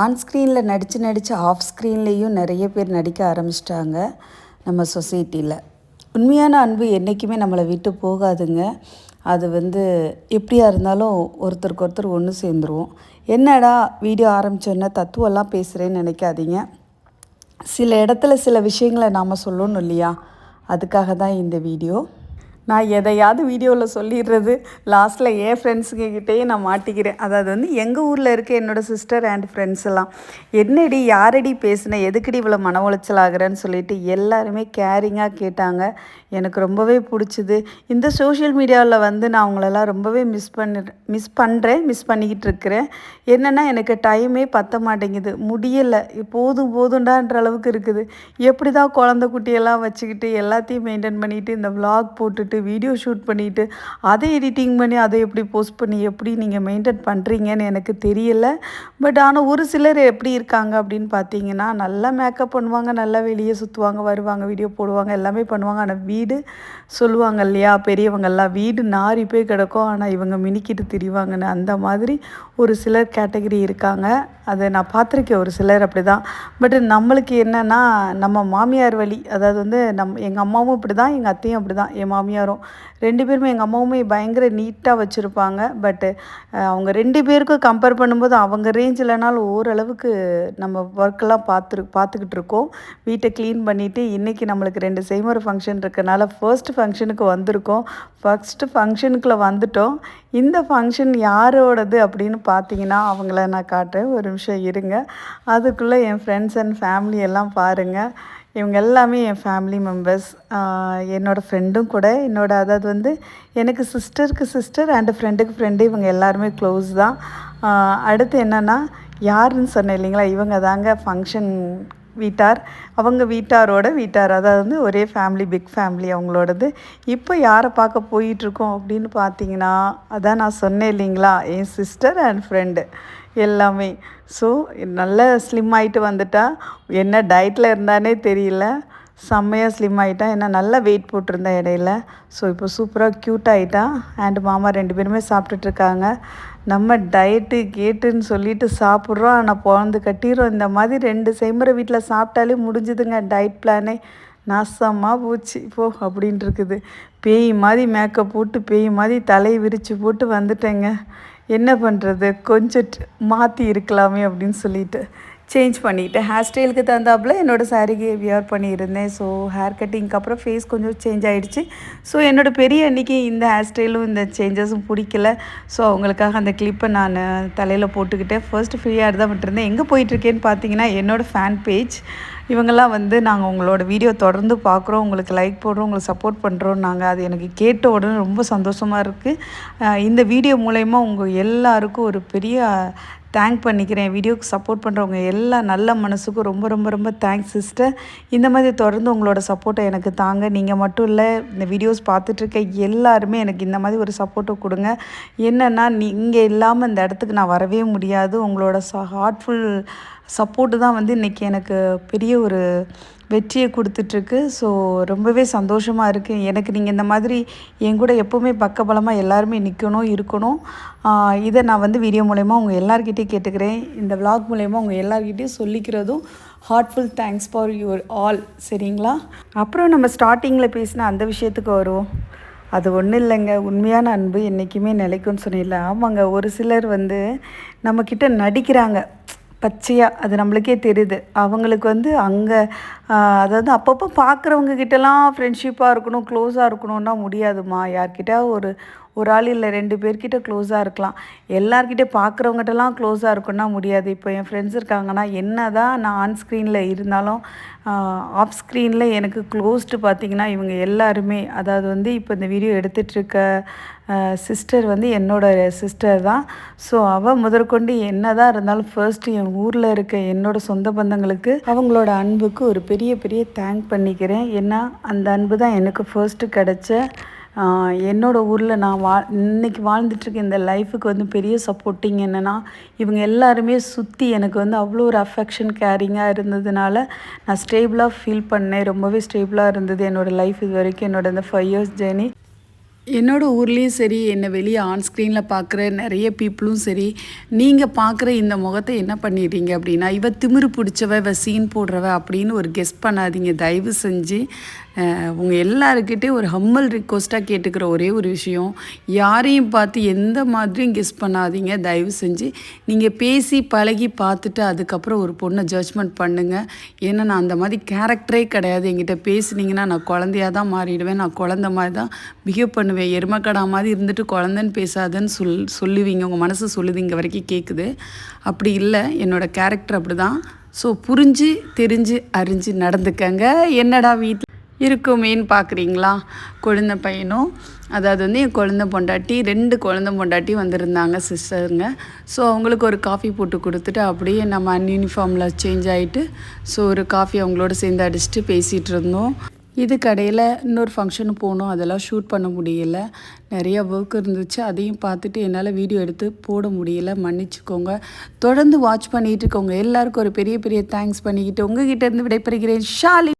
On ஸ்க்ரீனில் நடித்து of ஸ்க்ரீன்லேயும் நிறைய பேர் நடிக்க ஆரம்பிச்சிட்டாங்க நம்ம சொசைட்டியில். உண்மையான அன்பு என்றைக்குமே நம்மளை விட்டு போகாதுங்க. அது எப்படியா இருந்தாலும் ஒருத்தருக்கு ஒருத்தர் ஒன்று சேர்ந்துருவோம். என்னடா வீடியோ ஆரம்பித்தோன்னே தத்துவெல்லாம் பேசுகிறேன்னு நினைக்காதீங்க. சில இடத்துல சில விஷயங்களை நாம் சொல்லணும் இல்லையா, அதுக்காக தான் இந்த வீடியோ. நான் எதையாவது வீடியோவில் சொல்லிடுறது லாஸ்ட்டில் என் ஃப்ரெண்ட்ஸுக்கிட்டேயே நான் மாட்டிக்கிறேன். அதாவது எங்கள் ஊரில் இருக்க என்னோடய சிஸ்டர் அண்ட் ஃப்ரெண்ட்ஸ் எல்லாம், என்னடி யாரடி பேசுனேன், எதுக்கடி இவ்வளோ மன உளைச்சல் ஆகிறேன்னு சொல்லிட்டு எல்லாருமே கேரிங்காக கேட்டாங்க. எனக்கு ரொம்பவே பிடிச்சிது. இந்த சோஷியல் மீடியாவில் நான் அவங்களெல்லாம் ரொம்பவே மிஸ் பண்ணிக்கிட்டு இருக்கிறேன். என்னென்னா எனக்கு டைமே பற்ற மாட்டேங்குது, முடியலை, போதுண்டான்ற அளவுக்கு இருக்குது. எப்படி தான் குழந்தை குட்டியெல்லாம் வச்சுக்கிட்டு எல்லாத்தையும் மெயின்டைன் பண்ணிவிட்டு இந்த விலாக் போட்டுட்டு வீடியோ ஷூட் பண்ணிவிட்டு அதை எடிட்டிங் பண்ணி அதை எப்படி போஸ்ட் பண்ணி எப்படி நீங்கள் மெயின்டைன் பண்ணுறீங்கன்னு எனக்கு தெரியல. பட் ஆனால் ஒரு சிலர் எப்படி இருக்காங்க அப்படின்னு பார்த்தீங்கன்னா, நல்லா மேக்கப் பண்ணுவாங்க, நல்லா வெளியே சுற்றுவாங்க, வருவாங்க, வீடியோ போடுவாங்க, எல்லாமே பண்ணுவாங்க. ஆனால் வீடு சொல்லுவாங்க இல்லையா பெரியவங்கெல்லாம், வீடு நாரி போய் கிடக்கும், ஆனால் இவங்க மினிக்கிட்டு திரிவாங்கன்னு. அந்த மாதிரி ஒரு சிலர் கேட்டகரி இருக்காங்க. அதை நான் பார்த்துருக்கேன், ஒரு சிலர் அப்படி தான். பட் நம்மளுக்கு என்னென்னா, நம்ம மாமியார் வழி, அதாவது எங்கள் அம்மாவும் இப்படி தான், எங்கள் அத்தையும் அப்படி தான், என் மாமியாரும் 2 பேருமே. எங்கள் அம்மாவுமே பயங்கர நீட்டாக வச்சுருப்பாங்க. பட்டு அவங்க 2 பேருக்கும் கம்பேர் பண்ணும்போது அவங்க ரேஞ்ச் இல்லைனாலும் ஓரளவுக்கு நம்ம ஒர்க்கெல்லாம் பார்த்துக்கிட்டு இருக்கோம். வீட்டை க்ளீன் பண்ணிவிட்டு இன்றைக்கி நம்மளுக்கு 2 செய்முறை ஃபங்க்ஷன் இருக்கனால ஃபர்ஸ்ட்டு ஃபங்க்ஷனுக்கு வந்திருக்கோம். ஃபஸ்ட்டு ஃபங்க்ஷனுக்குள்ளே வந்துட்டோம். இந்த ஃபங்க்ஷன் யாரோடது அப்படின்னு பார்த்தீங்கன்னா, அவங்கள நான் காட்டுறேன், ஒரு நிமிஷம் இருங்க. அதுக்குள்ளே என் ஃப்ரெண்ட்ஸ் அண்ட் ஃபேமிலி எல்லாம் பாருங்கள். இவங்க எல்லாமே என் ஃபேமிலி மெம்பர்ஸ், என்னோடய ஃப்ரெண்டும் கூட. அதாவது எனக்கு சிஸ்டருக்கு சிஸ்டர் அண்டு ஃப்ரெண்டுக்கு ஃப்ரெண்டு, இவங்க எல்லாருமே க்ளோஸ் தான். அடுத்து என்னென்னா, யாருன்னு சொன்னேன் இல்லைங்களா, இவங்க தாங்க ஃபங்க்ஷன் வீட்டார். அவங்க வீட்டாரோட வீட்டார், அதாவது ஒரே ஃபேமிலி, பிக் ஃபேமிலி அவங்களோடது. இப்போ யாரை பார்க்க போயிட்டுருக்கோம் அப்படின்னு பார்த்தீங்கன்னா, அதான் நான் சொன்னேன் இல்லைங்களா, என் சிஸ்டர் அண்ட் ஃப்ரெண்டு எல்லாமே. ஸோ நல்ல ஸ்லிம் ஆகிட்டு வந்துட்டா. என்ன டயட்டில் இருந்தானே தெரியல, செம்மையாக ஸ்லிம் ஆகிட்டா. ஏன்னா நல்லா வெயிட் போட்டிருந்தேன் இடையில. ஸோ இப்போ சூப்பராக க்யூட் ஆகிட்டா. அண்ட் மாமா 2 பேருமே சாப்பிட்டுட்ருக்காங்க. நம்ம டயட்டு கேட்டுன்னு சொல்லிட்டு சாப்பிட்றோம், ஆனால் பிறந்து கட்டிடுறோம். இந்த மாதிரி 2 செய்முறை வீட்டில் சாப்பிட்டாலே முடிஞ்சுதுங்க டயட் பிளானே. நாசமாக போச்சு போ அப்படின்ட்டு இருக்குது. பேய் மாதிரி மேக்கப் போட்டு, பேய் மாதிரி தலையை விரித்து போட்டு வந்துட்டேங்க. என்ன பண்ணுறது, கொஞ்சம் மாற்றி இருக்கலாமே அப்படின்னு சொல்லிட்டு சேஞ்ச் பண்ணிவிட்டேன். ஹேர் ஸ்டைலுக்கு தகுந்தாப்புல என்னோடய சாரீக்கு வியர் பண்ணியிருந்தேன். ஸோ ஹேர் கட்டிங்க்கு அப்புறம் ஃபேஸ் கொஞ்சம் சேஞ்ச் ஆகிடுச்சு. ஸோ என்னோடய பெரிய அன்றைக்கி இந்த ஹேர் ஸ்டைலும் இந்த சேஞ்சஸும் பிடிக்கல. ஸோ அவங்களுக்காக அந்த கிளிப்பை நான் தலையில் போட்டுக்கிட்டேன். ஃபர்ஸ்ட்டு ஃப்ரீயாக தான் விட்டுருந்தேன். எங்கே போயிட்டுருக்கேன்னு பார்த்தீங்கன்னா, என்னோடய ஃபேன் பேஜ். இவங்கெல்லாம் நாங்கள் உங்களோட வீடியோ தொடர்ந்து பார்க்குறோம், உங்களுக்கு லைக் போடுறோம், உங்களுக்கு சப்போர்ட் பண்ணுறோம். நாங்கள் அது எனக்கு கேட்ட உடனே ரொம்ப சந்தோஷமாக இருக்குது. இந்த வீடியோ மூலயமா உங்கள் எல்லாருக்கும் ஒரு பெரிய தேங்க் பண்ணிக்கிறேன். வீடியோக்கு சப்போர்ட் பண்ணுறவங்க எல்லா நல்ல மனசுக்கும் ரொம்ப ரொம்ப ரொம்ப தேங்க்ஸ் சிஸ்டர். இந்த மாதிரி தொடர்ந்து உங்களோட சப்போர்ட்டை எனக்கு தாங்க. நீங்கள் மட்டும் இல்லை, இந்த வீடியோஸ் பார்த்துட்ருக்க எல்லாருமே எனக்கு இந்த மாதிரி ஒரு சப்போர்ட்டை கொடுங்க. என்னென்னா, நீங்கள் இல்லாமல் இந்த இடத்துக்கு நான் வரவே முடியாது. உங்களோட ஹார்ட்ஃபுல் சப்போர்ட்டு தான் இன்றைக்கி எனக்கு பெரிய ஒரு வெற்றியை கொடுத்துட்ருக்கு. ஸோ ரொம்பவே சந்தோஷமாக இருக்குது எனக்கு. நீங்கள் இந்த மாதிரி என் கூட எப்போவுமே பக்கபலமாக எல்லாருமே நிற்கணும், இருக்கணும். இதை நான் வீடியோ மூலயமா உங்கள் எல்லார்கிட்டையும் கேட்டுக்கிறேன். இந்த விலாக் மூலயமா உங்கள் எல்லார்கிட்டையும் சொல்லிக்கிறதும் heartful thanks for your all. சரிங்களா? அப்புறம் நம்ம ஸ்டார்டிங்கில் பேசின அந்த விஷயத்துக்கு வருவோம். அது ஒன்றும் இல்லைங்க, உண்மையான அன்பு என்றைக்குமே நிலைக்கும்னு சொன்னில்ல. ஆமாங்க, ஒரு சிலர் நம்மக்கிட்ட நடிக்கிறாங்க பச்சையாக, அது நம்மளுக்கே தெரியுது. அவங்களுக்கு அங்கே அதாவது அப்பப்போ பார்க்குறவங்க கிட்டலாம் ஃப்ரெண்ட்ஷிப்பாக இருக்கணும், க்ளோஸாக இருக்கணும்னா முடியாதுமா. யார்கிட்ட ஒரு ஆள் இல்லை 2 பேர்கிட்ட க்ளோஸாக இருக்கலாம். எல்லார்கிட்ட பார்க்குறவங்ககிட்டலாம் க்ளோஸாக இருக்குன்னா முடியாது. இப்போ என் ஃப்ரெண்ட்ஸ் இருக்காங்கன்னா, என்ன தான் நான் ஆன் ஸ்க்ரீனில் இருந்தாலும் ஆஃப் ஸ்க்ரீனில் எனக்கு க்ளோஸ்டு பார்த்திங்கன்னா இவங்க எல்லாருமே. அதாவது இப்போ இந்த வீடியோ எடுத்துகிட்ருக்க சிஸ்டர் என்னோட சிஸ்டர் தான். ஸோ அவள் முதற்கொண்டு என்ன தான் இருந்தாலும் ஃபர்ஸ்ட்டு என் ஊரில் இருக்க என்னோடய சொந்த பந்தங்களுக்கு அவங்களோட அன்புக்கு ஒரு பெரிய பெரிய தேங்க் பண்ணிக்கிறேன். ஏன்னா அந்த அன்பு தான் எனக்கு ஃபர்ஸ்ட்டு கிடச்ச என்னோடய ஊரில் நான் இன்றைக்கி வாழ்ந்துட்டுருக்க இந்த லைஃபுக்கு பெரிய சப்போர்ட்டிங் என்னென்னா, இவங்க எல்லாருமே சுற்றி எனக்கு அவ்வளோ ஒரு அஃபெக்ஷன் கேரிங்காக இருந்ததுனால நான் ஸ்டேபிளாக ஃபீல் பண்ணேன். ரொம்பவே ஸ்டேபிளாக இருந்தது என்னோடய லைஃப் இது வரைக்கும். என்னோட இந்த 5 இயர்ஸ் ஜேர்னி என்னோட ஊர்லேயும் சரி, என்னை வெளியே ஆன் ஸ்க்ரீனில் பார்க்குற நிறைய பீப்புளும் சரி, நீங்கள் பார்க்குற இந்த முகத்தை என்ன பண்ணிடுறீங்க அப்படின்னா, இவ திமிரு பிடிச்சவ, இவ சீன் போடுறவ அப்படின்னு ஒரு கெஸ் பண்ணாதீங்க. தயவு செஞ்சு உங்கள் எல்லாருக்கிட்டேயும் ஒரு ஹம்பல் ரிக்வஸ்ட்டாக கேட்டுக்கிற ஒரே ஒரு விஷயம், யாரையும் பார்த்து எந்த மாதிரியும் கெஸ் பண்ணாதீங்க. தயவு செஞ்சு நீங்கள் பேசி பழகி பார்த்துட்டு அதுக்கப்புறம் ஒரு பொண்ணை ஜட்ஜ்மெண்ட் பண்ணுங்கள். ஏன்னா நான் அந்த மாதிரி கேரக்டரே கிடையாது. என்கிட்ட பேசுனீங்கன்னா நான் குழந்தையாக தான் மாறிடுவேன். நான் குழந்த மாதிரி தான் பிஹேவ் பண்ணுவேன். எருமக்கடா மாதிரி இருந்துட்டு குழந்தைன்னு பேசாதன்னு சொல்லுவீங்க. உங்கள் மனசு சொல்லுது, இங்கே வரைக்கும் கேட்குது. அப்படி இல்லை, என்னோடய கேரக்டர் அப்படி தான். ஸோ புரிஞ்சு தெரிஞ்சு அறிஞ்சு நடந்துக்கங்க. என்னடா வீட்டில் இருக்குமேன்னு பார்க்குறீங்களா? குழந்த பையனும், அதாவது வந்து என் குழந்த பொண்டாட்டி, 2 குழந்த பொண்டாட்டி வந்திருந்தாங்க சிஸ்டருங்க. ஸோ அவங்களுக்கு ஒரு காஃபி போட்டு கொடுத்துட்டு அப்படியே நம்ம அன்யூனிஃபார்மில் சேஞ்ச் ஆகிட்டு ஸோ ஒரு காஃபி அவங்களோட சேர்ந்து அடிச்சுட்டு பேசிகிட்டு இருந்தோம். இதுக்கு இடையில இன்னொரு ஃபங்க்ஷனுக்கு போனோம். அதெல்லாம் ஷூட் பண்ண முடியல. நிறைய ஒர்க் இருந்துச்சு. அதையும் பார்த்துட்டு என்னால் வீடியோ எடுத்து போட முடியல. மன்னிச்சுக்கோங்க. தொடர்ந்து வாட்ச் பண்ணிகிட்டு இருக்கோங்க. எல்லாருக்கும் ஒரு பெரிய பெரிய தேங்க்ஸ் பண்ணிக்கிட்டு உங்ககிட்ட இருந்து விடைபெறுகிறேன். ஷாலி.